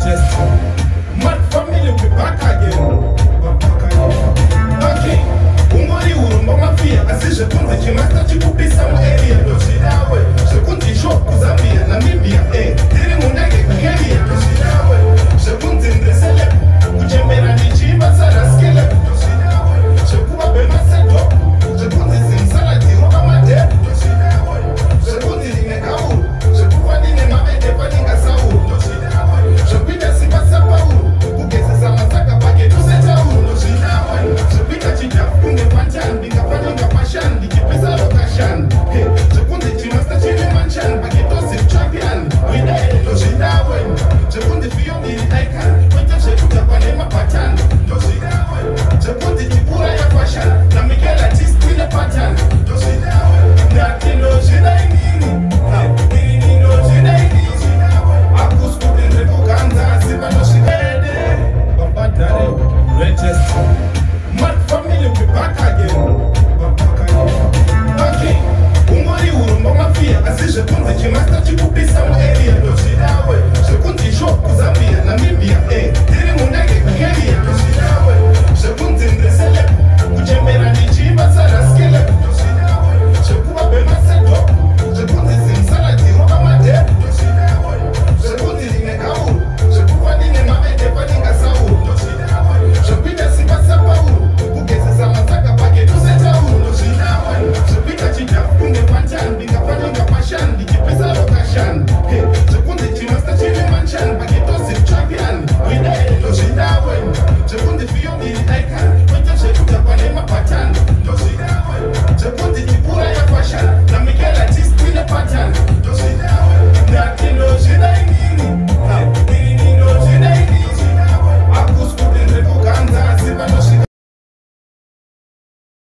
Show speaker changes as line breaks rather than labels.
Greatest Mad family, we back again. Okay, Umori urumba mafia. Asije kunze chimasta chikupisa mu area. Doshidawe, shekunzi show kuzambia Namibia. Tiri munage Kenya. Doshidawe, shekunzi ndresele kuchembera nichimba sana skele. Doshidawe, shekuba bema seto. Shekunzi simsala tiroka mate. Doshidawe, shekunzi limekauru. Shekuba nine mabete paninga sauru. Doshidawe, shekuida sipasa pauru. Kugeza samasaka pake tuseta uru. Doshidawe, shekuida chijafu kunge panchan. Binga paninga pashan. Dikipesa lokashan. Shekunzi chimasta chile manchan. Paketosi champion. Wida Doshidawe, shekunzi fiyondi icon. Kwenta shekuja kwa nema patan. Doshidawe, shekunzi chipura ya fashion. Na Miguel Artist ile pattern. Doshidawe, nati Doshidai nini. Nini Doshidai nini. Akuskude rebukanza. Sipa Doshidede. Babadare, greatest. Mad family, we back again. Okay, Umori urumba mafia. Asije kunze chimasta chikupisa mu area.